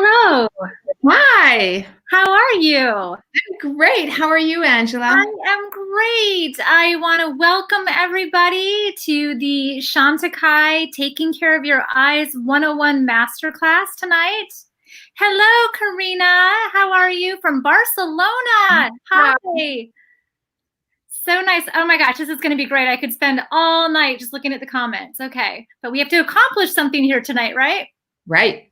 Hello. Hi. How are you? I'm great. How are you, Angela? I am great. I want to welcome everybody to the Chantecaille Taking Care of Your Eyes 101 Masterclass tonight. Hello, Karina. How are you from Barcelona? Hi. So nice. Oh my gosh, this is going to be great. I could spend all night just looking at the comments. Okay. But we have to accomplish something here tonight, right? Right.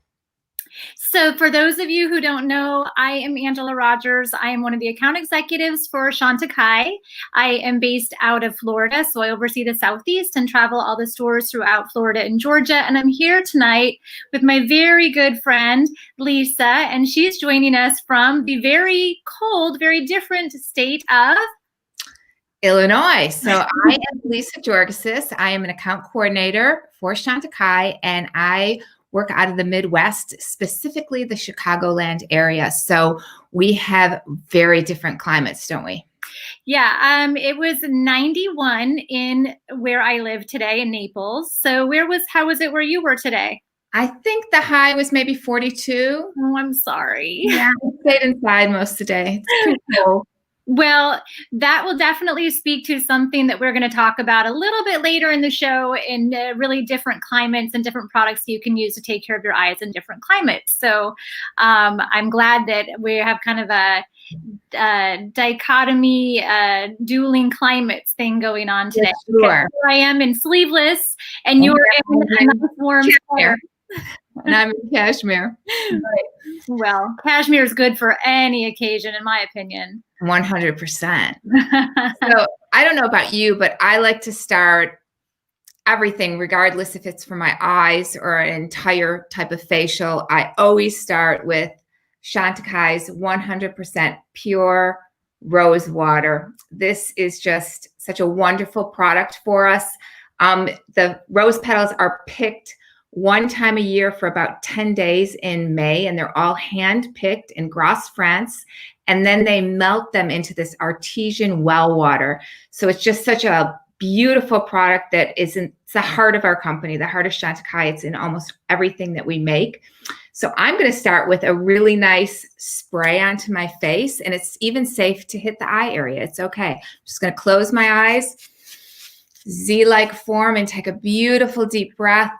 So for those of you who don't know, I am Angela Rogers. I am one of the account executives for Chantecaille. I am based out of Florida, so I oversee the Southeast and travel all the stores throughout Florida and Georgia. And I'm here tonight with my very good friend, Lisa, and she's joining us from the very cold, very different state of Illinois. So I am Lisa Georgouses. I am an account coordinator for Chantecaille, and I work out of the Midwest, specifically the Chicagoland area. So we have very different climates, don't we? Yeah, it was 91 in where I live today in Naples. So how was it where you were today? I think the high was maybe 42. Oh, I'm sorry. Yeah, I stayed inside most of the day. It's too cold. Well, that will definitely speak to something that we're going to talk about a little bit later in the show in really different climates and different products you can use to take care of your eyes in different climates. So I'm glad that we have kind of a dichotomy, dueling climates thing going on today. Yes, sure. Here I am in sleeveless and you're in a nice warm sweater. And I'm in cashmere. Right. Well, cashmere is good for any occasion, in my opinion. 100%. So I don't know about you, but I like to start everything, regardless if it's for my eyes or an entire type of facial. I always start with Chantecaille's 100% pure rose water. This is just such a wonderful product for us. The rose petals are picked one time a year for about 10 days in May, and they're all hand-picked in Grasse, France. And then they melt them into this artesian well water. So it's just such a beautiful product that it's the heart of our company, the heart of Chantecaille. It's in almost everything that we make. So I'm going to start with a really nice spray onto my face, and it's even safe to hit the eye area. It's okay. I'm just going to close my eyes, Z-like form, and take a beautiful deep breath.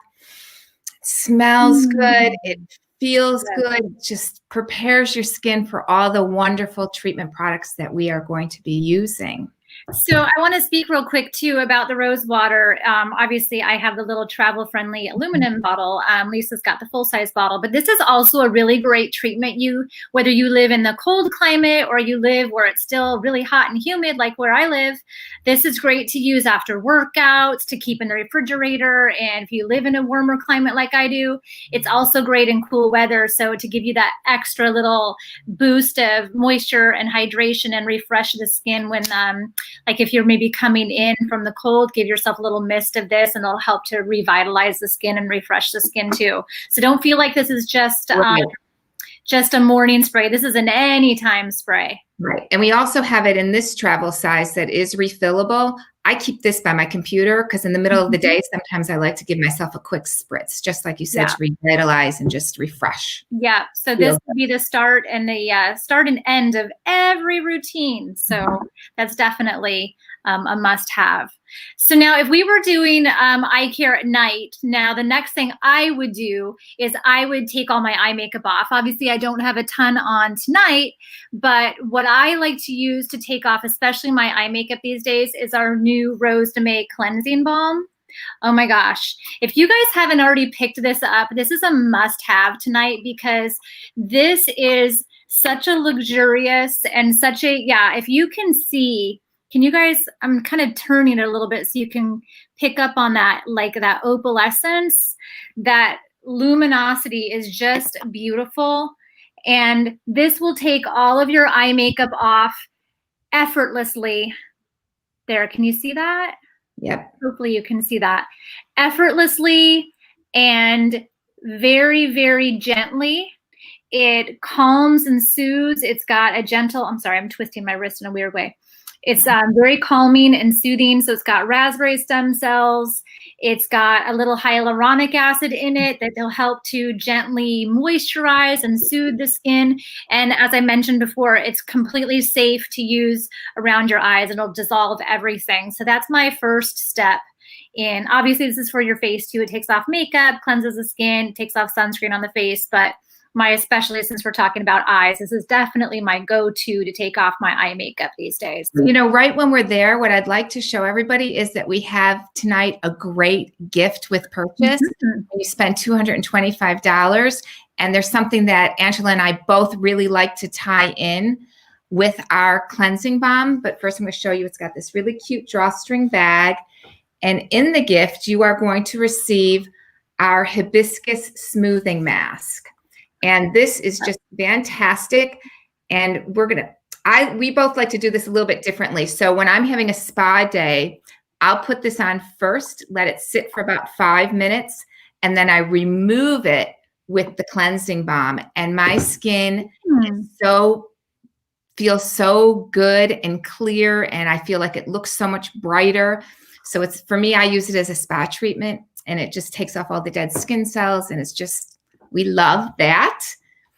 It smells good. It feels good. It just prepares your skin for all the wonderful treatment products that we are going to be using. So I want to speak real quick too about the rose water. Obviously I have the little travel friendly aluminum bottle. Lisa's got the full size bottle, but this is also a really great treatment. Whether you live in the cold climate or you live where it's still really hot and humid, like where I live, this is great to use after workouts, to keep in the refrigerator. And if you live in a warmer climate like I do, it's also great in cool weather. So to give you that extra little boost of moisture and hydration and refresh the skin when, like if you're maybe coming in from the cold, give yourself a little mist of this and it'll help to revitalize the skin and refresh the skin too. So don't feel like this is just a morning spray. This is an anytime spray. Right. And we also have it in this travel size that is refillable. I keep this by my computer because in the middle of the day, sometimes I like to give myself a quick spritz, just like you said, to revitalize and just refresh. Yeah. So this will be the start and end of every routine. So that's definitely a must have. So now if we were doing eye care at night, now the next thing I would do is I would take all my eye makeup off. Obviously I don't have a ton on tonight, but what I like to use to take off, especially my eye makeup these days, is our new Rose de May cleansing balm. Oh my gosh. If you guys haven't already picked this up, this is a must have tonight because this is such a luxurious and such a, if you can see, can you guys, I'm kind of turning it a little bit so you can pick up on that, like that opalescence, that luminosity is just beautiful. And this will take all of your eye makeup off effortlessly. There, can you see that? Yep. Hopefully you can see that. Effortlessly and very, very gently. It calms and soothes. It's got a gentle, I'm sorry, I'm twisting my wrist in a weird way. It's very calming and soothing. So it's got raspberry stem cells. It's got a little hyaluronic acid in it that will help to gently moisturize and soothe the skin. And as I mentioned before, it's completely safe to use around your eyes. It'll dissolve everything. So that's my first step. And obviously this is for your face too. It takes off makeup, cleanses the skin, takes off sunscreen on the face, but especially since we're talking about eyes, this is definitely my go-to to take off my eye makeup these days. You know, right when we're there, what I'd like to show everybody is that we have tonight a great gift with purchase. You spend $225, and there's something that Angela and I both really like to tie in with our cleansing balm. But first I'm going to show you, it's got this really cute drawstring bag. And in the gift, you are going to receive our Hibiscus Smoothing Mask. And this is just fantastic. And we both like to do this a little bit differently. So when I'm having a spa day, I'll put this on first, let it sit for about 5 minutes, and then I remove it with the cleansing balm. And my skin feels so good and clear, and I feel like it looks so much brighter. So it's, for me, I use it as a spa treatment, and it just takes off all the dead skin cells, and it's just, we love that.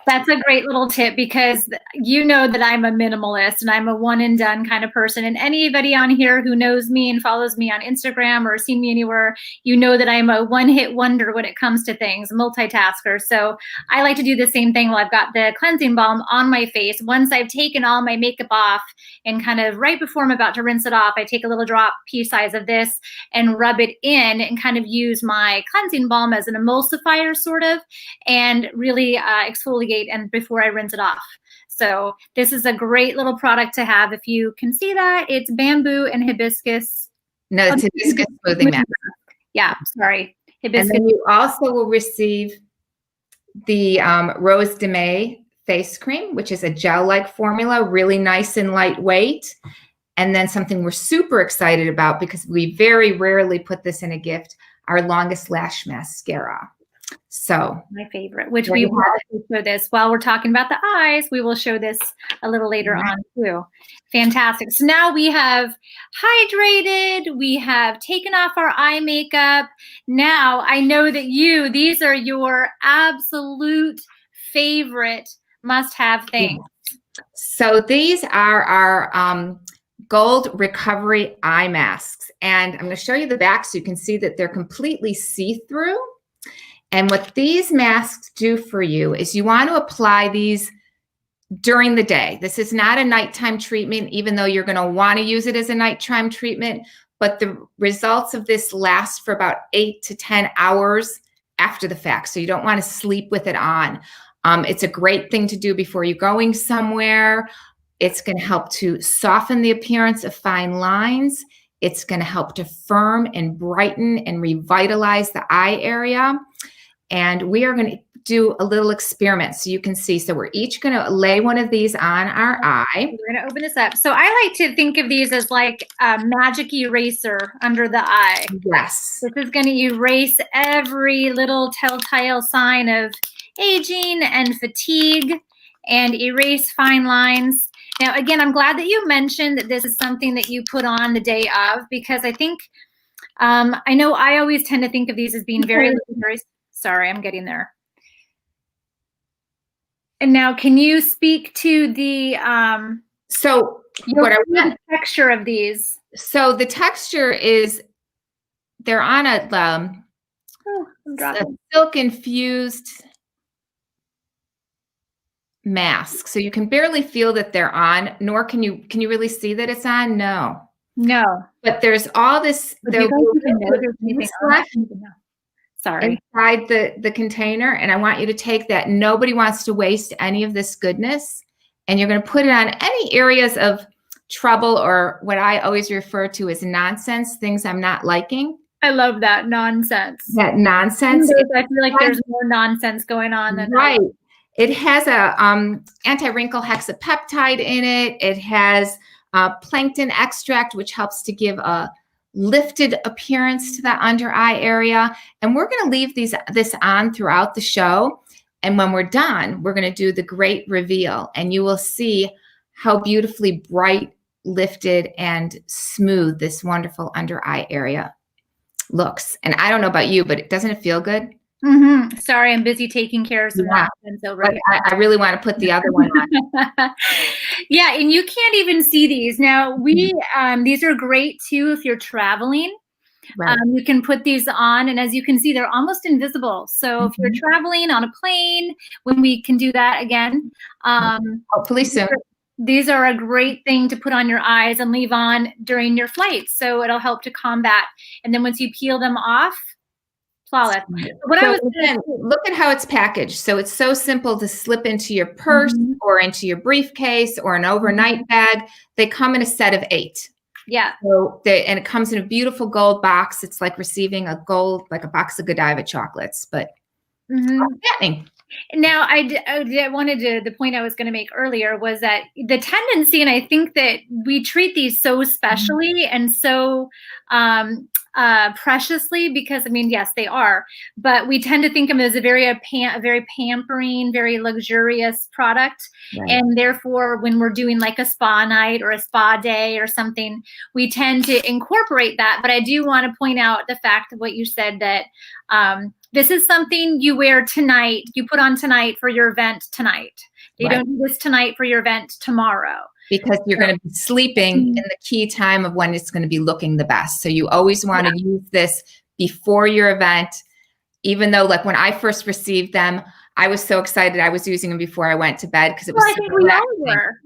That's a great little tip, because you know that I'm a minimalist and I'm a one and done kind of person. And anybody on here who knows me and follows me on Instagram or seen me anywhere, you know that I'm a one-hit wonder when it comes to things, multitasker. So I like to do the same thing while I've got the cleansing balm on my face. Once I've taken all my makeup off, and kind of right before I'm about to rinse it off, I take a little drop pea size of this and rub it in and kind of use my cleansing balm as an emulsifier sort of, and really exfoliate and before I rinse it off. So this is a great little product to have. If you can see that, it's bamboo and hibiscus. No, it's Hibiscus Smoothing Mask. Yeah, sorry. Hibiscus. And then you also will receive the Rose de May face cream, which is a gel-like formula, really nice and lightweight. And then something we're super excited about, because we very rarely put this in a gift, our Longest Lash Mascara. So my favorite, which we will show this while we're talking about the eyes. We will show this a little later on too. Fantastic. So now we have hydrated, we have taken off our eye makeup. Now I know that these are your absolute favorite must-have things. So these are our gold recovery eye masks. And I'm going to show you the back so you can see that they're completely see-through. And what these masks do for you is you want to apply these during the day. This is not a nighttime treatment, even though you're going to want to use it as a nighttime treatment. But the results of this last for about 8 to 10 hours after the fact. So you don't want to sleep with it on. It's a great thing to do before you're going somewhere. It's going to help to soften the appearance of fine lines. It's going to help to firm and brighten and revitalize the eye area. And we are going to do a little experiment so you can see. So we're each going to lay one of these on our eye. We're going to open this up. So I like to think of these as like a magic eraser under the eye. Yes. This is going to erase every little telltale sign of aging and fatigue and erase fine lines. Now, again, I'm glad that you mentioned that this is something that you put on the day of, because I think, I know I always tend to think of these as being very, sorry, I'm getting there. And now, can you speak to the the texture of these? So the texture is, they're on a silk infused mask, so you can barely feel that they're on, nor can you really see that it's on? No. But there's all this sorry inside the container, and I want you to take that. Nobody wants to waste any of this goodness, and you're going to put it on any areas of trouble, or what I always refer to as nonsense, things I'm not liking. I love that nonsense. That nonsense. I feel like there's more nonsense going on than right. It has a anti-wrinkle hexapeptide in it. It has plankton extract, which helps to give a lifted appearance to the under eye area. And we're going to leave this on throughout the show. And when we're done, we're going to do the great reveal, and you will see how beautifully bright, lifted, and smooth this wonderful under eye area looks. And I don't know about you, but doesn't it feel good? Sorry, I'm busy taking care of some nonsense over here. I really want to put the other one on. Yeah, and you can't even see these. Now, these are great too if you're traveling. Right. You can put these on, and as you can see, they're almost invisible. So if you're traveling on a plane, when we can do that again, hopefully soon. These are a great thing to put on your eyes and leave on during your flight. So it'll help to combat. And then once you peel them off, flawless. Look at how it's packaged. So it's so simple to slip into your purse or into your briefcase or an overnight bag. They come in a set of 8. Yeah. So and it comes in a beautiful gold box. It's like receiving a box of Godiva chocolates, but happening. Now, I wanted to, the point I was going to make earlier was that the tendency, and I think that we treat these so specially and so preciously, because I mean, yes, they are, but we tend to think of them as a very pampering, very luxurious product. Right. And therefore, when we're doing like a spa night or a spa day or something, we tend to incorporate that. But I do want to point out the fact of what you said, that this is something you wear tonight, you put on tonight for your event tonight. You don't do this tonight for your event tomorrow. Because you're going to be sleeping in the key time of when it's going to be looking the best. So you always want to use this before your event, even though like when I first received them, I was so excited. I was using them before I went to bed because it was I think we all were.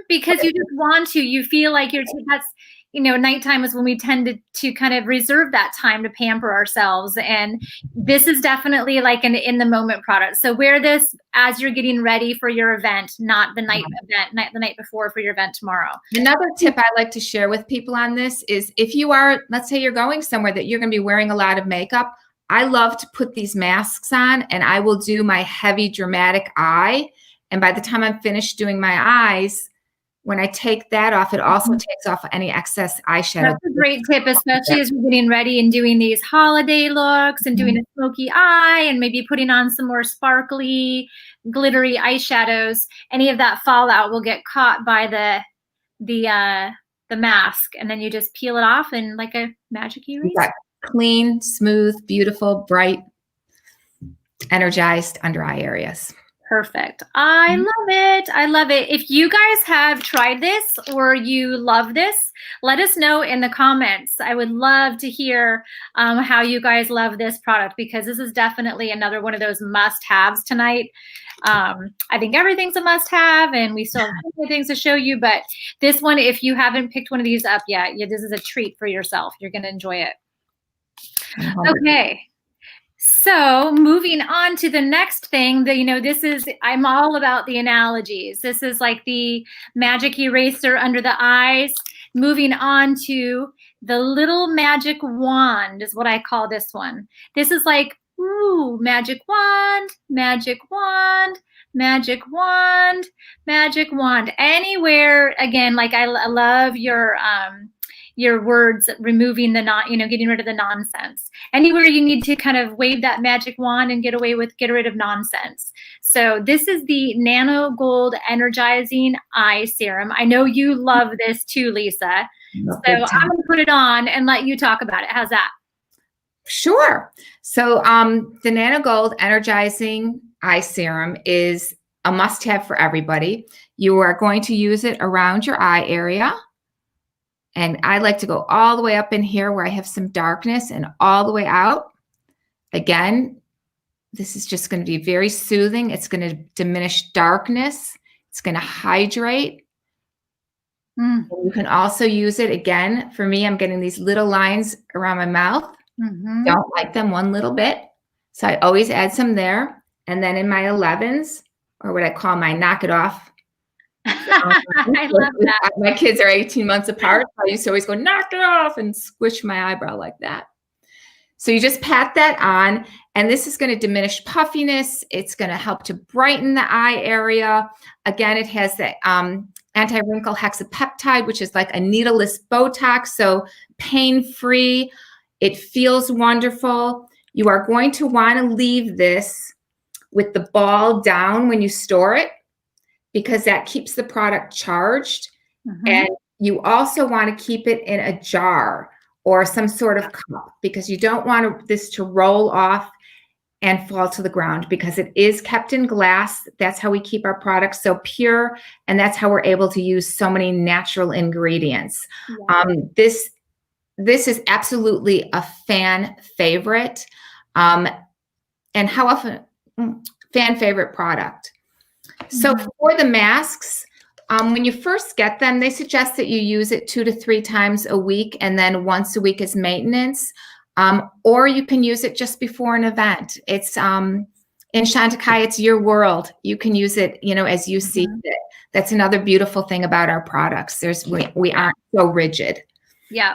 Because you just want to, you feel like that's, nighttime is when we tend to kind of reserve that time to pamper ourselves. And this is definitely like an in the moment product. So wear this as you're getting ready for your event, not the night the night before for your event tomorrow. Another tip I like to share with people on this is if you are, let's say you're going somewhere that you're going to be wearing a lot of makeup, I love to put these masks on and I will do my heavy dramatic eye. And by the time I'm finished doing my eyes, when I take that off, it also takes off any excess eyeshadow. That's a great tip, especially as we're getting ready and doing these holiday looks and doing a smoky eye and maybe putting on some more sparkly, glittery eyeshadows. Any of that fallout will get caught by the mask, and then you just peel it off and like a magic eraser. Clean, smooth, beautiful, bright, energized under eye areas. Perfect. I love it. I love it. If you guys have tried this or you love this, let us know in the comments. I would love to hear how you guys love this product, because this is definitely another one of those must-haves tonight. I think everything's a must-have, and we still have other things to show you. But this one, if you haven't picked one of these up yet, this is a treat for yourself. You're going to enjoy it. Okay. So moving on to the next thing, I'm all about the analogies. This is like the magic eraser under the eyes. Moving on to the little magic wand is what I call this one. This is like, ooh, magic wand, magic wand, magic wand, magic wand. Anywhere, again, like I love your words, removing getting rid of the nonsense. Anywhere you need to kind of wave that magic wand and get rid of nonsense. So this is the Nano Gold Energizing Eye Serum. I know you love this too, Lisa. So I'm going to put it on and let you talk about it. How's that? Sure. So the Nano Gold Energizing Eye Serum is a must-have for everybody. You are going to use it around your eye area. And I like to go all the way up in here where I have some darkness and all the way out. Again, this is just going to be very soothing. It's going to diminish darkness. It's going to hydrate. You can also use it, again, for me, I'm getting these little lines around my mouth. Don't like them one little bit. So I always add some there. And then in my 11s, or what I call my knock it off. I love that. My kids are 18 months apart. So I used to always go knock it off and squish my eyebrow like that. So you just pat that on, and this is going to diminish puffiness. It's going to help to brighten the eye area. Again, it has the anti-wrinkle hexapeptide, which is like a needleless Botox, so pain-free. It feels wonderful. You are going to want to leave this with the ball down when you store it, because that keeps the product charged. And you also want to keep it in a jar or some sort of cup, because you don't want this to roll off and fall to the ground, because it is kept in glass. That's how we keep our products so pure, and that's how we're able to use so many natural ingredients. Yeah. This is absolutely a fan favorite, and how often fan favorite product. So for the masks, when you first get them, they suggest that you use it 2 to 3 times a week, and then once a week as maintenance. Or you can use it just before an event. It's in Chantecaille, it's your world. You can use it, as you see fit. That's another beautiful thing about our products. We aren't so rigid. Yeah.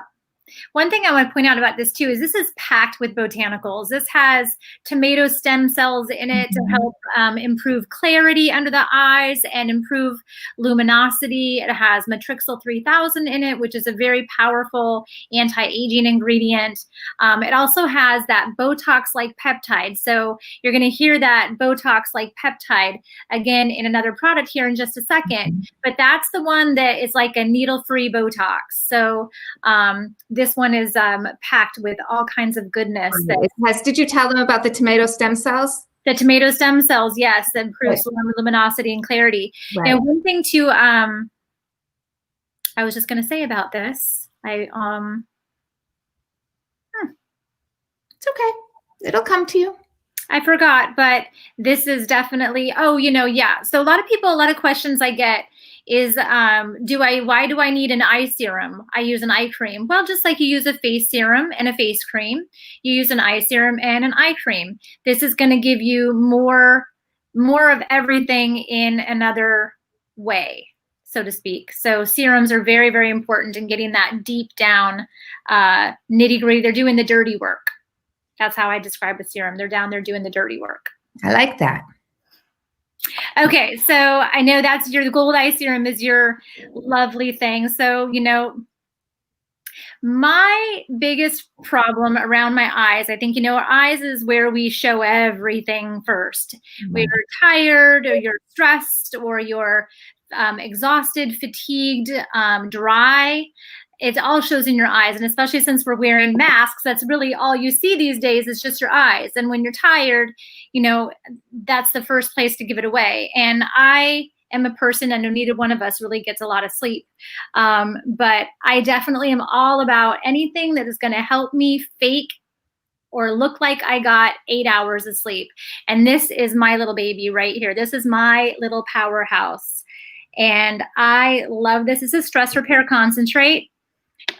One thing I want to point out about this too is this is packed with botanicals. This has tomato stem cells in it to help improve clarity under the eyes and improve luminosity. It has Matrixyl 3000 in it, which is a very powerful anti-aging ingredient. It also has that Botox-like peptide. So you're going to hear that Botox-like peptide again in another product here in just a second. But that's the one that is like a needle-free Botox. So this one is packed with all kinds of goodness. Did you tell them about the tomato stem cells? The tomato stem cells, yes, that improves luminosity and clarity. Right. And one thing too, I was just going to say about this, it's okay. It'll come to you. I forgot, but this is definitely, yeah. So a lot of questions I get is, why do I need an eye serum? I use an eye cream. Well, just like you use a face serum and a face cream, you use an eye serum and an eye cream. This is going to give you more of everything in another way, so to speak. So serums are very, very important in getting that deep down nitty-gritty. They're doing the dirty work. That's how I describe a serum. They're down there doing the dirty work. I like that. Okay, so I know that's the gold eye serum is your lovely thing. So, my biggest problem around my eyes, I think, our eyes is where we show everything first. When you're tired or you're stressed or you're exhausted, fatigued, dry, it all shows in your eyes. And especially since we're wearing masks, that's really all you see these days is just your eyes. And when you're tired, that's the first place to give it away. And I am a person, and neither one of us really gets a lot of sleep. But I definitely am all about anything that is going to help me fake or look like I got 8 hours of sleep. And this is my little baby right here. This is my little powerhouse. And I love this. It's a stress repair concentrate.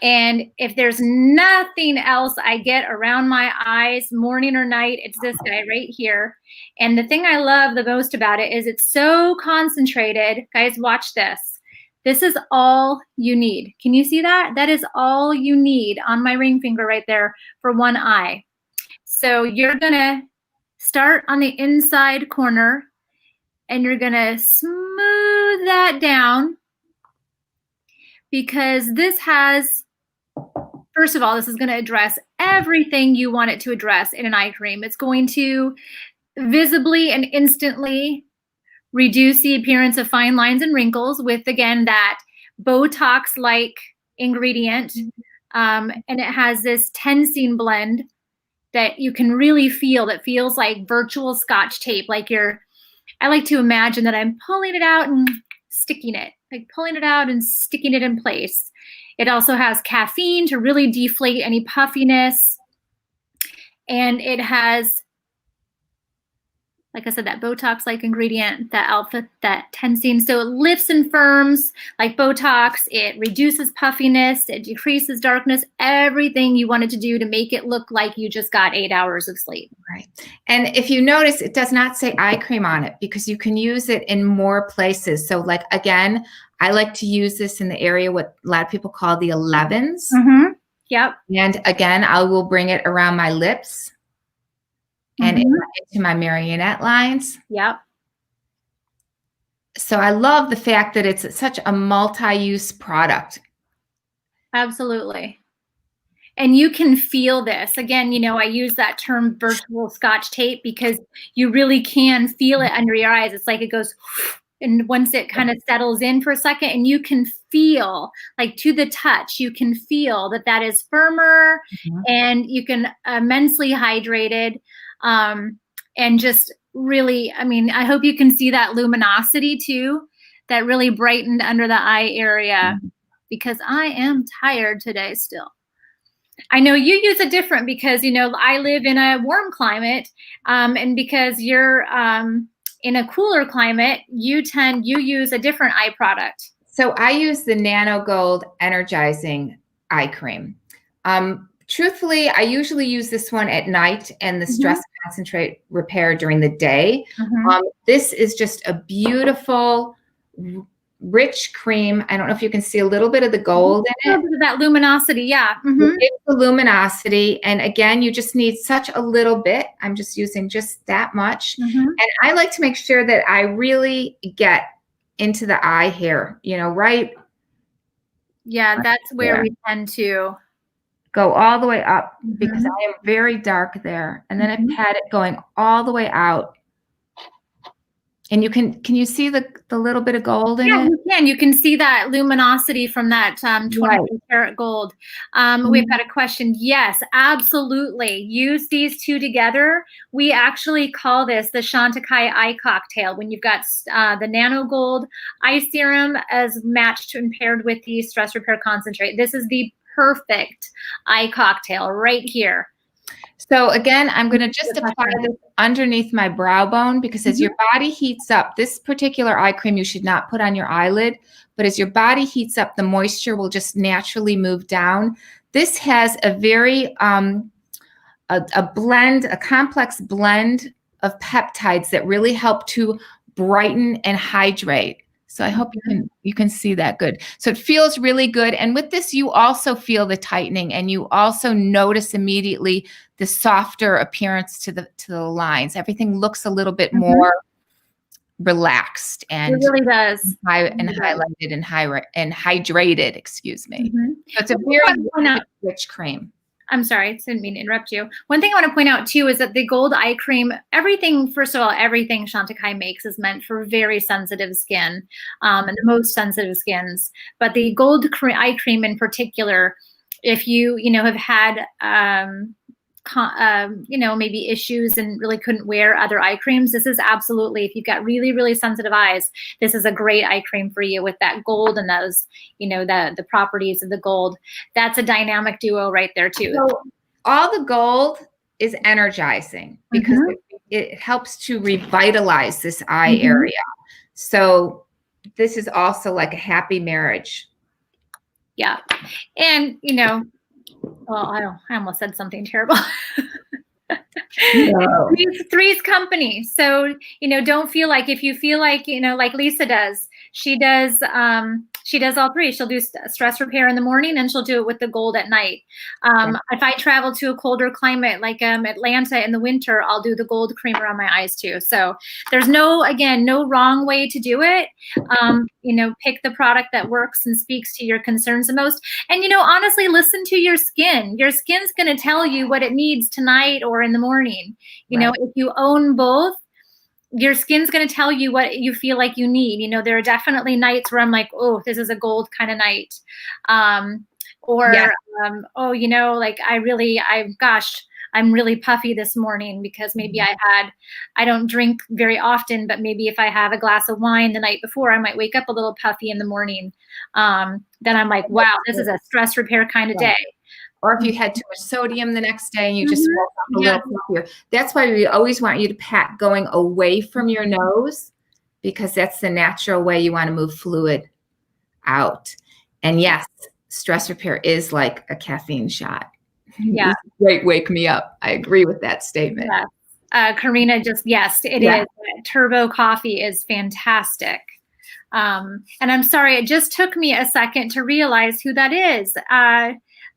And if there's nothing else I get around my eyes, morning or night, it's this guy right here. And the thing I love the most about it is it's so concentrated. Guys, watch this. This is all you need. Can you see that? That is all you need on my ring finger right there for one eye. So you're going to start on the inside corner, and you're going to smooth that down. Because this has, first of all, this is going to address everything you want it to address in an eye cream. It's going to visibly and instantly reduce the appearance of fine lines and wrinkles with, again, that Botox-like ingredient. And it has this tensine blend that you can really feel, that feels like virtual Scotch tape. I like to imagine that I'm pulling it out and sticking it. Like pulling it out and sticking it in place. It also has caffeine to really deflate any puffiness. And it has, like I said, that Botox-like ingredient, that tensine. So it lifts and firms like Botox. It reduces puffiness. It decreases darkness. Everything you want it to do to make it look like you just got 8 hours of sleep. Right. And if you notice, it does not say eye cream on it because you can use it in more places. So like, again, I like to use this in the area what a lot of people call the 11s. Mm-hmm. Yep. And again, I will bring it around my lips and into my marionette lines. Yep. So I love the fact that it's such a multi-use product. Absolutely. And you can feel this. Again, I use that term virtual Scotch tape because you really can feel it under your eyes. It's like it goes and once it kind of settles in for a second, and you can feel, like to the touch, you can feel that that is firmer, and you can immensely hydrated, and just really, I mean, I hope you can see that luminosity too, that really brightened under the eye area, because I am tired today still. I know you use a different, because, you know, I live in a warm climate, and because you're in a cooler climate, you use a different eye product. So I use the Nano Gold Energizing Eye Cream. Truthfully, I usually use this one at night and the Stress Concentrate Repair during the day. This is just a beautiful, rich cream. I don't know if you can see a little bit of the gold in it. A little bit of that luminosity, yeah. It's the luminosity. And again, you just need such a little bit. I'm just using just that much. And I like to make sure that I really get into the eye hair, you know, right? Yeah, that's where we tend to go all the way up, because I am very dark there. And then I pat it going all the way out. And you can you see the little bit of gold in it? Yeah, you can see that luminosity from that 22 karat gold. We've got a question. Yes, absolutely. Use these two together. We actually call this the Chantecaille eye cocktail, when you've got the Nano Gold eye serum as matched and paired with the stress repair concentrate. This is the perfect eye cocktail right here. So again, I'm going to just apply this underneath my brow bone, because as your body heats up, this particular eye cream you should not put on your eyelid, but as your body heats up, the moisture will just naturally move down. This has a very, a complex blend of peptides that really help to brighten and hydrate. So I hope you can see that good. So it feels really good. And with this, you also feel the tightening, and you also notice immediately the softer appearance to the lines. Everything looks a little bit more relaxed, and it really does. Highlighted and hydrated, excuse me. So it's a very rich cream. I'm sorry, I didn't mean to interrupt you. One thing I want to point out too is that the gold eye cream, first of all, everything Chantecaille makes is meant for very sensitive skin, and the most sensitive skins. But the gold eye cream in particular, if you have had maybe issues and really couldn't wear other eye creams, this is absolutely, if you've got really, really sensitive eyes, this is a great eye cream for you with that gold and those, the properties of the gold. That's a dynamic duo right there too. So all the gold is energizing, because it helps to revitalize this eye area. So this is also like a happy marriage. Yeah. And, well, I almost said something terrible. No. Three's company. So, don't feel like, if you feel like, like Lisa does, she does all three. She'll do stress repair in the morning, and she'll do it with the gold at night. If I travel to a colder climate like Atlanta in the winter, I'll do the gold cream around my eyes too. So there's no wrong way to do it. Pick the product that works and speaks to your concerns the most. And, honestly, listen to your skin. Your skin's going to tell you what it needs tonight or in the morning. If you own both, your skin's going to tell you what you feel like you need. There are definitely nights where I'm like, oh, this is a gold kind of night. I'm really puffy this morning because maybe I don't drink very often, but maybe if I have a glass of wine the night before, I might wake up a little puffy in the morning. Then I'm like, wow, this is a stress repair kind of day. Or if you had too much sodium the next day and you just woke up a little puffier. That's why we always want you to pat going away from your nose, because that's the natural way you want to move fluid out. And yes, stress repair is like a caffeine shot. Yeah. Great, wake me up. I agree with that statement. Yeah. Karina it is. Turbo coffee is fantastic. And I'm sorry, it just took me a second to realize who that is.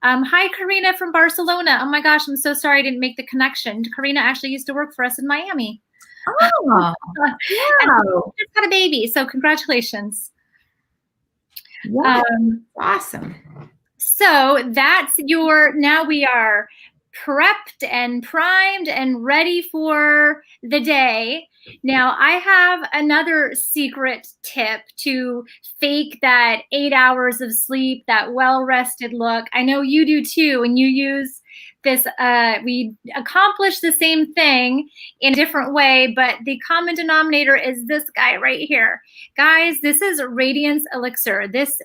Hi, Karina from Barcelona. Oh my gosh, I'm so sorry I didn't make the connection. Karina actually used to work for us in Miami. Oh, wow. Just had a baby, so congratulations. Yeah. Awesome. So that's now we are prepped and primed and ready for the day. Now, I have another secret tip to fake that 8 hours of sleep, that well-rested look. I know you do too, and you use this, we accomplish the same thing in a different way, but the common denominator is this guy right here. Guys, this is Radiance Elixir. That's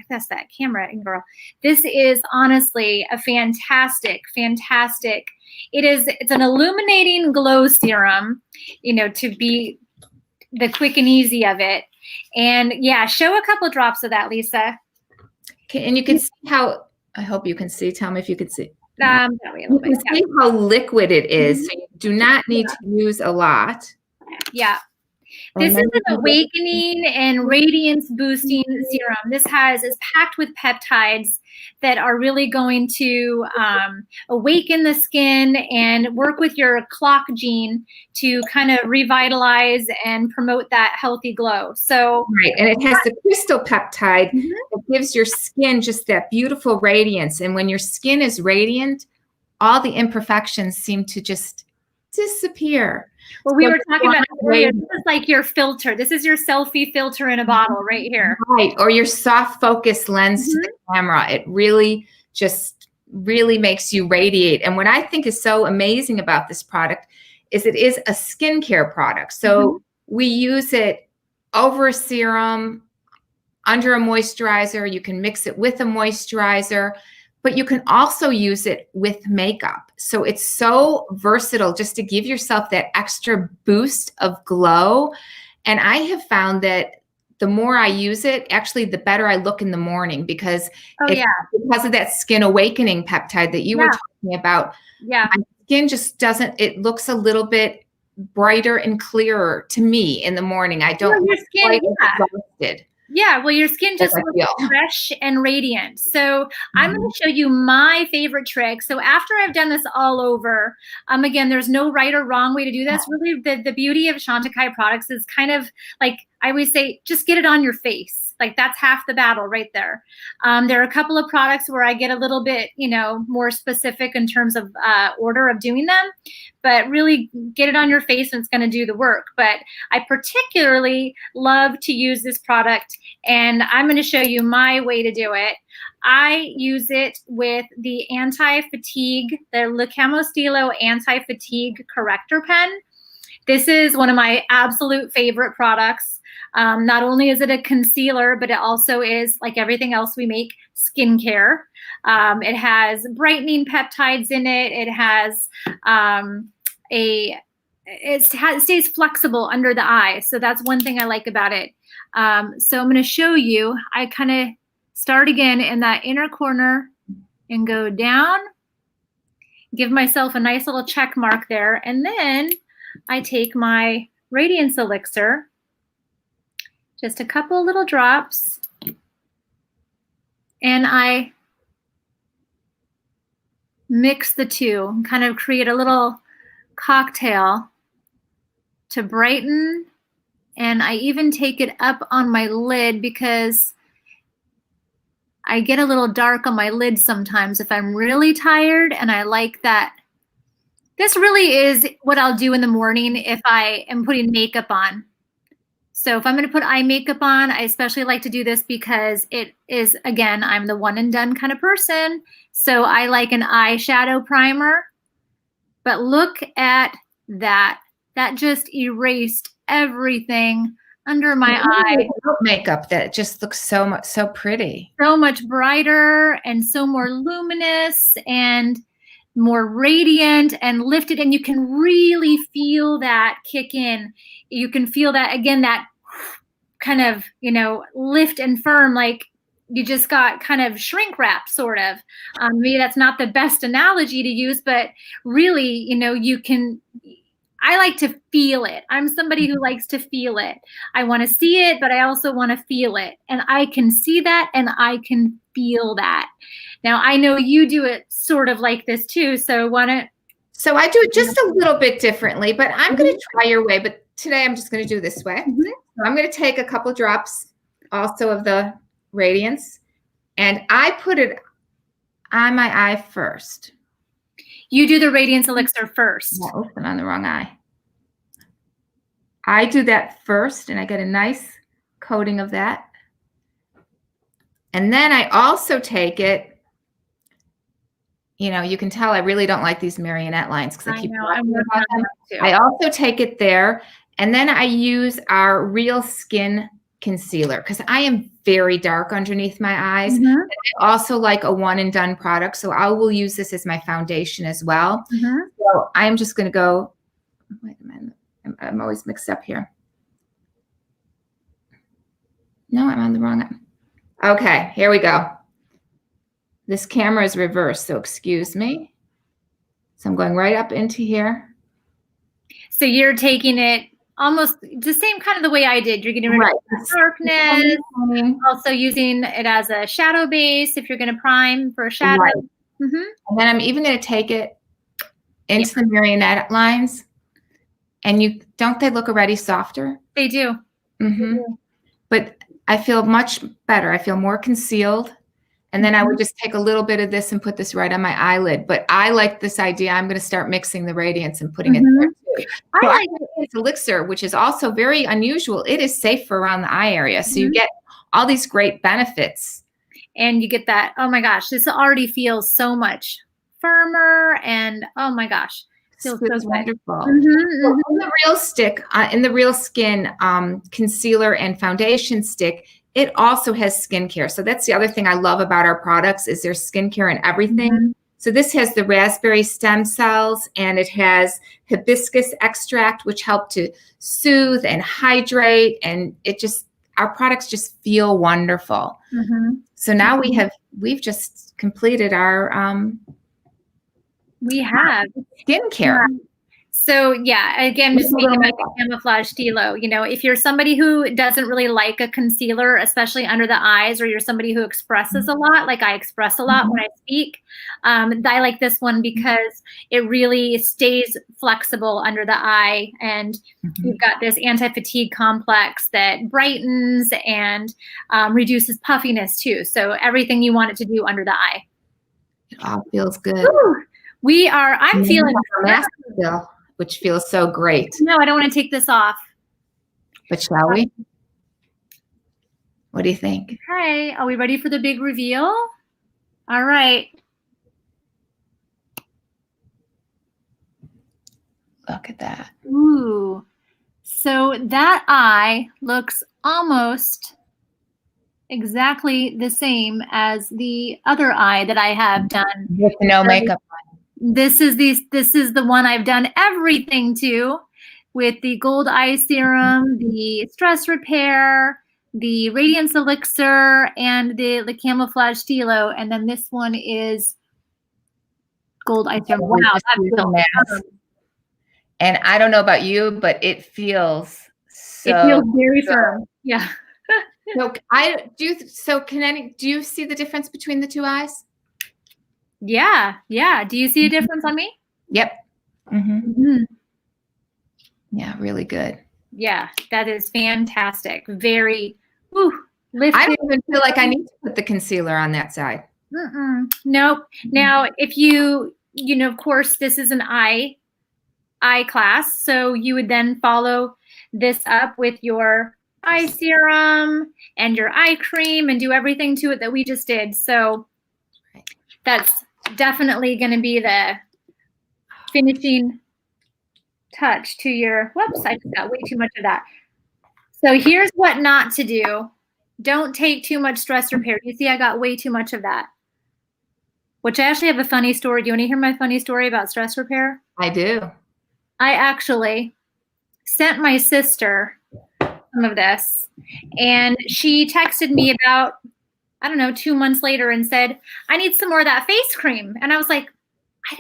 that camera girl. This is honestly a fantastic. It's an illuminating glow serum, you know, to be the quick and easy of it. And yeah, show a couple drops of that, Lisa. Okay, and you can see how, I hope you can see, tell me if you can see. That way a little bit. See how liquid it is. So you do not need to use a lot. Yeah. This is an awakening and radiance boosting serum. This is packed with peptides that are really going to awaken the skin and work with your clock gene to kind of revitalize and promote that healthy glow. So right, and it has the crystal peptide that gives your skin just that beautiful radiance. And when your skin is radiant, all the imperfections seem to just disappear. Well, we were talking about it earlier. This is like your filter. This is your selfie filter in a bottle right here. Right, or your soft focus lens to the camera. It really makes you radiate. And what I think is so amazing about this product is it is a skincare product. So we use it over a serum, under a moisturizer. You can mix it with a moisturizer, but you can also use it with makeup. So it's so versatile just to give yourself that extra boost of glow. And I have found that the more I use it, actually, the better I look in the morning because because of that skin awakening peptide that you were talking about. Yeah. My skin just it looks a little bit brighter and clearer to me in the morning. I don't your skin, exhausted. Yeah, well, your skin just looks fresh and radiant. So I'm going to show you my favorite trick. So after I've done this all over, again, there's no right or wrong way to do this. Really, the beauty of Chantecaille products is kind of like, I always say, just get it on your face. Like that's half the battle right there. There are a couple of products where I get a little bit, more specific in terms of order of doing them, but really get it on your face and it's going to do the work. But I particularly love to use this product and I'm going to show you my way to do it. I use it with the anti-fatigue, the Le Camo Stilo anti-fatigue corrector pen. This is one of my absolute favorite products. Not only is it a concealer, but it also is, like everything else we make, skincare. It has brightening peptides in it. It has it stays flexible under the eye. So that's one thing I like about it. So I'm going to show you. I kind of start again in that inner corner and go down. Give myself a nice little check mark there. And then I take my Radiance Elixir, just a couple little drops, and I mix the two and kind of create a little cocktail to brighten. And I even take it up on my lid because I get a little dark on my lid sometimes if I'm really tired, and I like that. This really is what I'll do in the morning if I am putting makeup on. So if I'm going to put eye makeup on, I especially like to do this because it is, again, I'm the one and done kind of person. So I like an eyeshadow primer. But look at that. That just erased everything under my eye. Makeup that just looks so pretty. So much brighter and so more luminous and more radiant and lifted. And you can really feel that kick in. You can feel that, again, that kind of, lift and firm, like you just got kind of shrink wrap, sort of. Maybe that's not the best analogy to use, but really, you can, I like to feel it. I'm somebody who likes to feel it. I want to see it, but I also want to feel it. And I can see that and I can feel that. Now, I know you do it sort of like this too. So So I do it just a little bit differently, but I'm going to try your way. But today I'm just going to do this way. So I'm going to take a couple drops also of the Radiance, and I put it on my eye first. You do the Radiance Elixir first. Oh, I'm on the wrong eye. I do that first, and I get a nice coating of that. And then I also take it, you know, you can tell I really don't like these marionette lines because I keep talking about them. I also take it there, and then I use our Real Skin concealer because I am very dark underneath my eyes. Mm-hmm. I also like a one and done product, so I will use this as my foundation as well. Mm-hmm. So I'm just going to go, wait a minute, I'm always mixed up here. No, I'm on the wrong one. Okay, here we go. This camera is reversed, so excuse me. So I'm going right up into here. So you're taking it almost the same kind of the way I did. You're getting rid of the darkness, also using it as a shadow base if you're going to prime for a shadow. Right. Mm-hmm. And then I'm even going to take it into the marionette lines. And you don't they look already softer? They do. Mm-hmm. They do. But I feel much better. I feel more concealed. And then I would just take a little bit of this and put this right on my eyelid. But I like this idea. I'm going to start mixing the Radiance and putting it there too. So I like this elixir, which is also very unusual. It is safe for around the eye area. So you get all these great benefits. And you get that, oh my gosh, this already feels so much firmer. And oh my gosh. Feels so wonderful. So in the Real Stick, in the Real Skin concealer and foundation stick, it also has skincare. So that's the other thing I love about our products is there's skincare and everything. So this has the raspberry stem cells, and it has hibiscus extract, which help to soothe and hydrate, and it just our products just feel wonderful. So now we've just completed our we have skincare. So yeah, again, just speaking about the camouflage stilo, you know, if you're somebody who doesn't really like a concealer, especially under the eyes, or you're somebody who expresses a lot, like I express a lot when I speak, I like this one because it really stays flexible under the eye, and you've got this anti-fatigue complex that brightens and reduces puffiness too. So everything you want it to do under the eye. It all feels good. Woo! I'm feeling still, which feels so great. No, I don't want to take this off. But shall we? What do you think? Okay, are we ready for the big reveal? All right. Look at that. Ooh. So that eye looks almost exactly the same as the other eye that I have done. With no makeup on. This is the one I've done everything to, with the gold eye serum, the stress repair, the Radiance elixir, and the camouflage stilo. And then this one is gold eye serum. Wow, that's and I don't know about you, but it feels so it feels very firm. Yeah. Do you see the difference between the two eyes? Yeah. Do you see a difference on me? Yep. Yeah, really good. Yeah, that is fantastic. Very lifted. I don't even feel like I need to put the concealer on that side. Nope. Now, if you know, of course, this is an eye class, so you would then follow this up with your eye serum and your eye cream and do everything to it that we just did. So that's definitely going to be the finishing touch to your, whoops, I just got way too much of that. So here's what not to do. Don't take too much stress repair. You see, I got way too much of that. Which I actually have a funny story. Do you want to hear my funny story about stress repair? I do. I actually sent my sister some of this, and she texted me about, I don't know, 2 months later and said, I need some more of that face cream. And I was like, I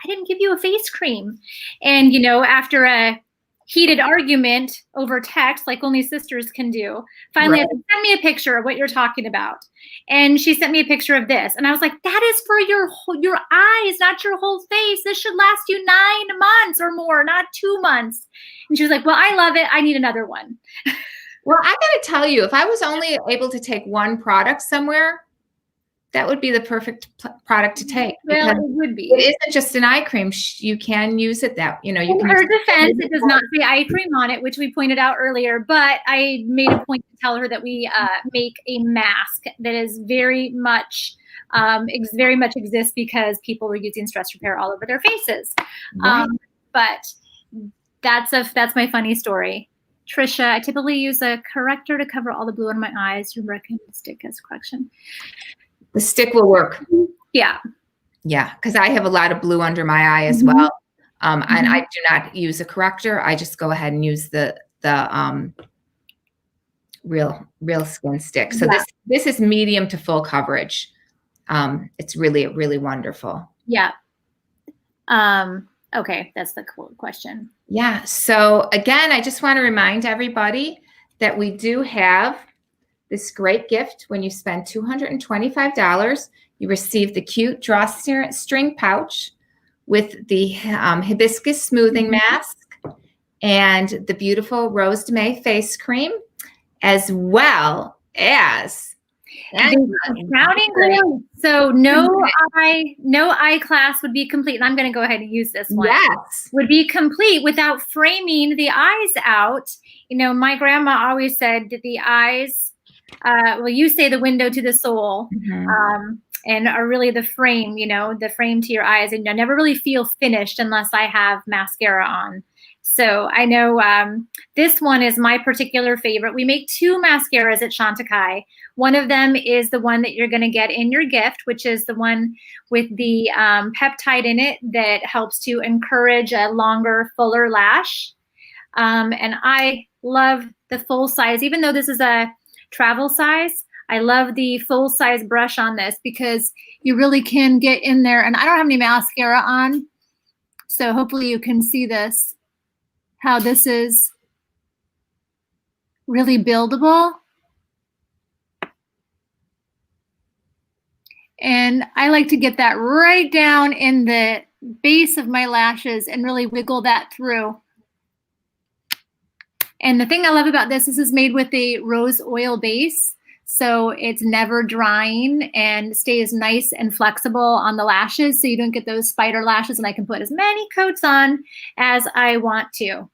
didn't give you a face cream. And, you know, after a heated argument over text, like only sisters can do, finally I said, send me a picture of what you're talking about. And she sent me a picture of this. And I was like, that is for your eyes, not your whole face. This should last you 9 months or more, not 2 months. And she was like, well, I love it. I need another one. Well, I got to tell you, if I was only able to take one product somewhere, that would be the perfect product to take. Well, because it would be. It isn't just an eye cream. You can use it that, you In can her use defense, it does not say eye cream on it, which we pointed out earlier, but I made a point to tell her that we make a mask that is very much exists because people were using stress repair all over their faces. Right. But that's my funny story. Trisha, I typically use a corrector to cover all the blue in my eyes. You recommend the stick as correction? The stick will work. Yeah. Yeah, because I have a lot of blue under my eye as well. And I do not use a corrector. I just go ahead and use the real skin stick. So this is medium to full coverage. It's really wonderful. Yeah. Okay, that's the cool question. Yeah. So again, I just want to remind everybody that we do have this great gift. When you spend $225, you receive the cute drawstring pouch with the hibiscus smoothing mask and the beautiful Rose de May face cream, as well as crowning glue. So no eye class would be complete. And I'm going to go ahead and use this one. Yes. Would be complete without framing the eyes out. My grandma always said that the eyes, you say the window to the soul, and are really the frame, the frame to your eyes. And I never really feel finished unless I have mascara on. So I know this one is my particular favorite. We make 2 mascaras at Chantecaille. One of them is the one that you're going to get in your gift, which is the one with the peptide in it that helps to encourage a longer, fuller lash. And I love the full size, even though this is a travel size. I love the full size brush on this because you really can get in there. And I don't have any mascara on, so hopefully you can see this, how this is really buildable. And I like to get that right down in the base of my lashes and really wiggle that through. And the thing I love about this is made with a rose oil base. So it's never drying and stays nice and flexible on the lashes. So you don't get those spider lashes, and I can put as many coats on as I want to.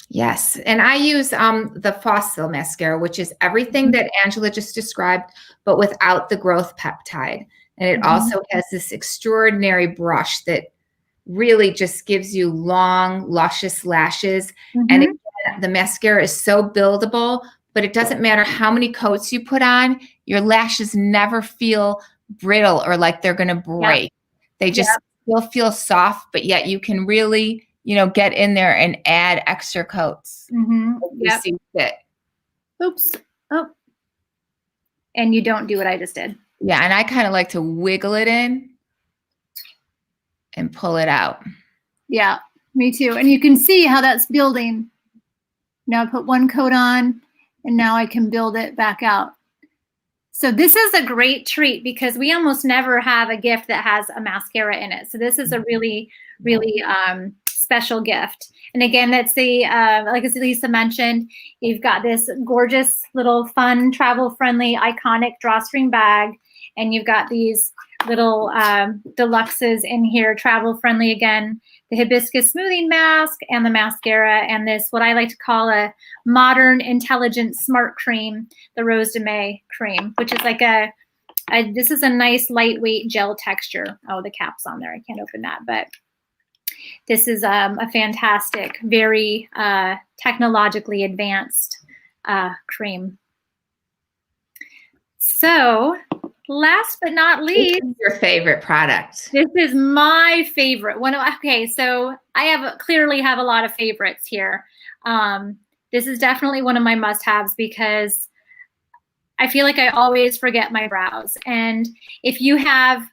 Yes. And I use the Fossil mascara, which is everything that Angela just described, but without the growth peptide. And it also has this extraordinary brush that really just gives you long, luscious lashes. And again, the mascara is so buildable, but it doesn't matter how many coats you put on, your lashes never feel brittle or like they're going to break. They just still feel soft, but yet you can really, get in there and add extra coats. You see fit. Oops. Oh. And you don't do what I just did. Yeah. And I kind of like to wiggle it in and pull it out. Yeah, me too. And you can see how that's building. Now I put 1 coat on, and now I can build it back out. So this is a great treat because we almost never have a gift that has a mascara in it. So this is a really, really special gift. And again, that's like as Lisa mentioned, you've got this gorgeous little fun, travel-friendly, iconic drawstring bag. And you've got these little deluxes in here, travel-friendly again, the hibiscus smoothing mask and the mascara, and this, what I like to call a modern, intelligent, smart cream, the Rose de May cream, which is like this is a nice lightweight gel texture. Oh, the cap's on there. I can't open that, but this is a fantastic, very technologically advanced cream. So last but not least, this is your favorite product. This is my favorite. Okay, so I clearly have a lot of favorites here. This is definitely one of my must-haves because I feel like I always forget my brows. And if you have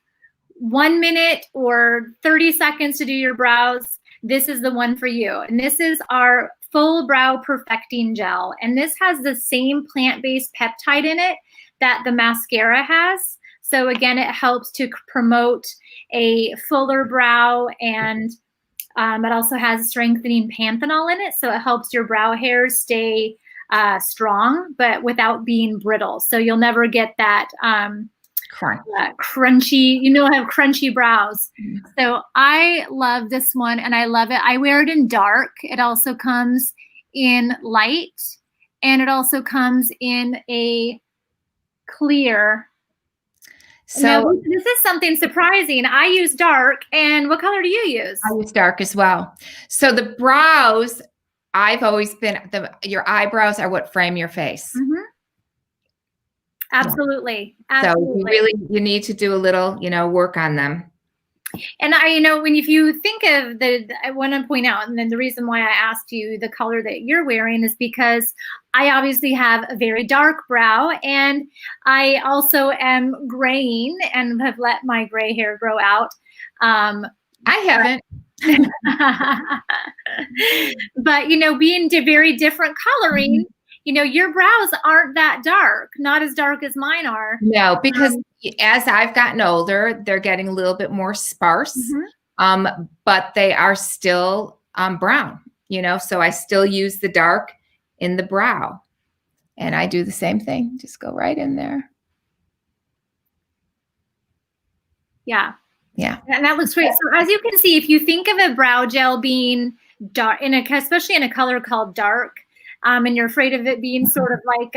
1 minute or 30 seconds to do your brows, this is the one for you. And this is our Full Brow Perfecting Gel. And this has the same plant-based peptide in it that the mascara has. So again, it helps to promote a fuller brow, and it also has strengthening panthenol in it. So it helps your brow hairs stay strong, but without being brittle. So you'll never get that crunchy, I have crunchy brows. So I love this one and I love it. I wear it in dark. It also comes in light and it also comes in a clear. So now, this is something surprising. I use dark. And what color do you use? I use dark as well. So the brows, I've always been, your eyebrows are what frame your face. Mm-hmm. Absolutely. Yeah. Absolutely. So you need to do a little, work on them. And if you think of I want to point out, and then the reason why I asked you the color that you're wearing is because I obviously have a very dark brow and I also am graying and have let my gray hair grow out. I haven't. But, being very different coloring, your brows aren't that dark, not as dark as mine are. No, because as I've gotten older, they're getting a little bit more sparse, but they are still brown, so I still use the dark in the brow. And I do the same thing. Just go right in there. Yeah. Yeah. And that looks great. So as you can see, if you think of a brow gel being dark, especially in a color called dark, and you're afraid of it being sort of like,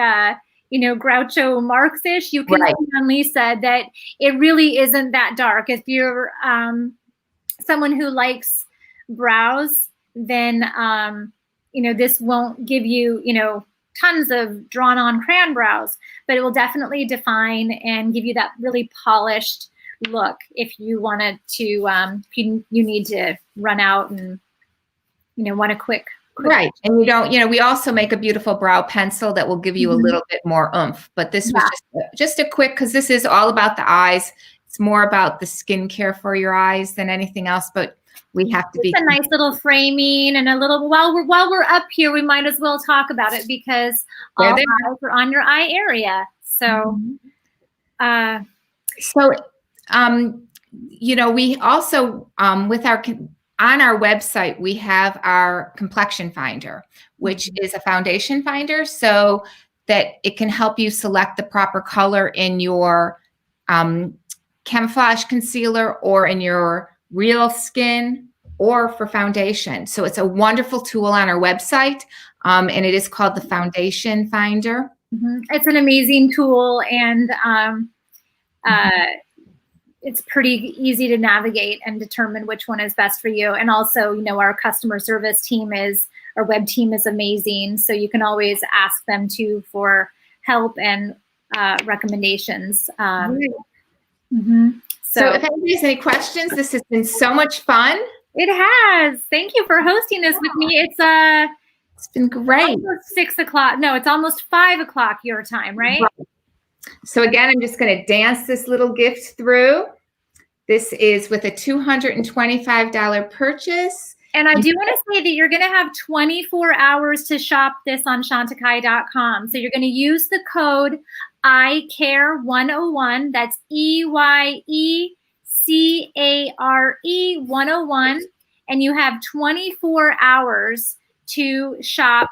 Groucho Marx-ish, you can see on Lisa that it really isn't that dark. If you're someone who likes brows, then, this won't give you, tons of drawn on crayon brows, but it will definitely define and give you that really polished look if you wanted to, if you need to run out and, want a quick. Right. And we also make a beautiful brow pencil that will give you a little bit more oomph, but this was just a quick, because this is all about the eyes. It's more about the skincare for your eyes than anything else, but we have to be a nice little framing and a little, while we're up here, we might as well talk about it because all eyes are on your eye area. So, we also, on our website, we have our complexion finder, which is a foundation finder so that it can help you select the proper color in your camouflage concealer or in your real skin or for foundation. So it's a wonderful tool on our website, and it is called the Foundation Finder. It's an amazing tool, and it's pretty easy to navigate and determine which one is best for you. And also, our customer service team our web team is amazing. So you can always ask them too for help and recommendations. So if anybody has any questions, this has been so much fun. It has. Thank you for hosting this with me. It's been great. Almost 6 o'clock. No, it's almost 5 o'clock your time, right? So again, I'm just going to dance this little gift through. This is with a $225 purchase. And I do want to say that you're going to have 24 hours to shop this on Chantecaille.com. So you're going to use the code EYECARE101. That's EYECARE 101. And you have 24 hours to shop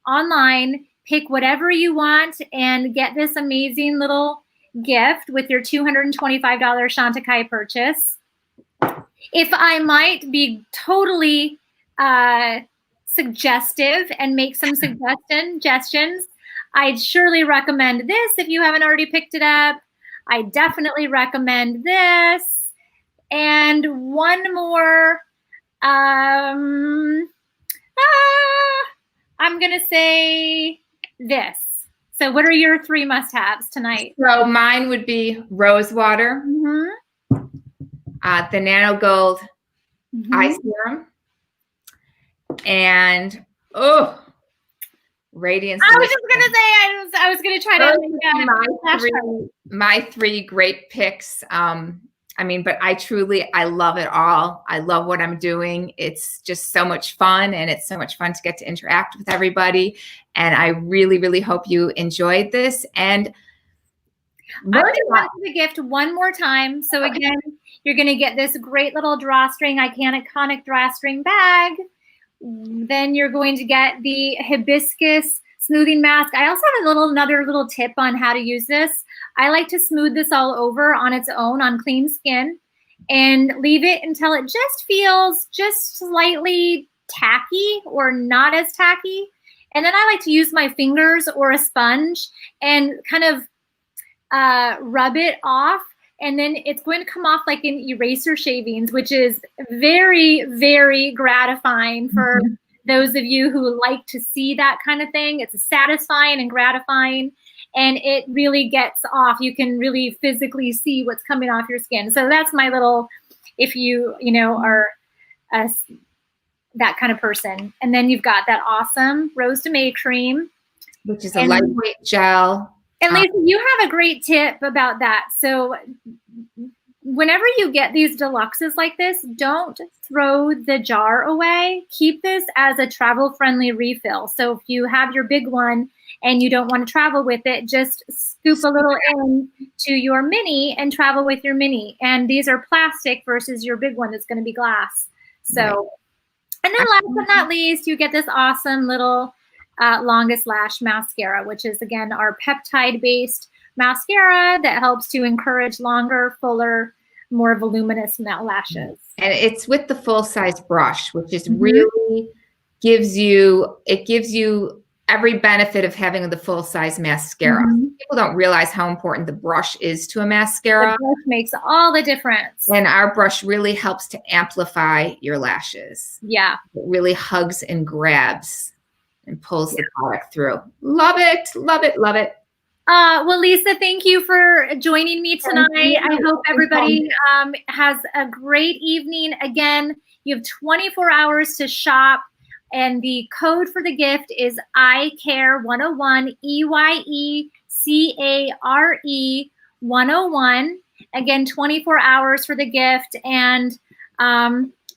online. Pick whatever you want and get this amazing little gift with your $225 Chantecaille purchase. If I might be totally suggestive and make some suggestions, I'd surely recommend this if you haven't already picked it up. I definitely recommend this. And one more, I'm going to say this. So what are your 3 must-haves tonight? So mine would be rose water, the Nano Gold eye serum, and Radiance. I was just going to say, I was going to try to. My 3 great picks. But I love it all. I love what I'm doing. It's just so much fun, and it's so much fun to get to interact with everybody. And I really, really hope you enjoyed this. And I'm going to run the gift one more time. So again, you're going to get this great little drawstring, iconic drawstring bag. Then you're going to get the Hibiscus smoothing mask. I also have another little tip on how to use this. I like to smooth this all over on its own on clean skin and leave it until it just feels just slightly tacky or not as tacky. And then I like to use my fingers or a sponge and kind of rub it off. And then it's going to come off like an eraser shavings, which is very, very gratifying for those of you who like to see that kind of thing. It's satisfying and gratifying, and it really gets off. You can really physically see what's coming off your skin. So that's my little, if you are that kind of person. And then you've got that awesome Rose de May cream, which is a lightweight gel. And Lisa, you have a great tip about that. So whenever you get these deluxes like this, don't throw the jar away. Keep this as a travel-friendly refill. So if you have your big one and you don't want to travel with it, just scoop a little in to your mini and travel with your mini. And these are plastic versus your big one that's going to be glass. So, and then last but not least, you get this awesome little longest lash mascara, which is again our peptide-based mascara that helps to encourage longer, fuller, more voluminous lashes. And it's with the full-size brush, which is really gives you every benefit of having the full-size mascara. People don't realize how important the brush is to a mascara. The brush makes all the difference. And our brush really helps to amplify your lashes. Yeah. It really hugs and grabs and pulls the product through. Love it, love it, love it. Well, Lisa, thank you for joining me tonight. I hope everybody has a great evening. Again, you have 24 hours to shop, and the code for the gift is EYECARE101, EYECARE 101. Again, 24 hours for the gift, and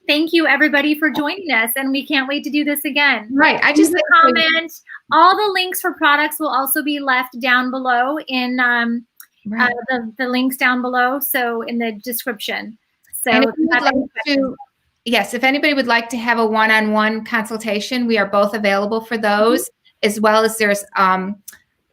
thank you, everybody, for joining us, and we can't wait to do this again. Right. I just comment. All the links for products will also be left down below in the links down below, so in the description. So if anybody would like to have a one-on-one consultation, we are both available for those, as well as there's,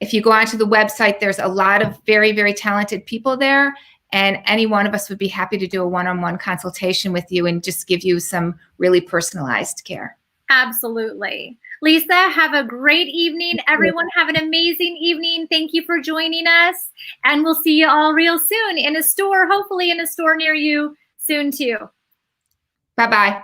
if you go onto the website, there's a lot of very, very talented people there. And any one of us would be happy to do a one-on-one consultation with you and just give you some really personalized care. Absolutely. Lisa, have a great evening. Everyone have an amazing evening. Thank you for joining us. And we'll see you all real soon in a store, hopefully in a store near you soon too. Bye-bye.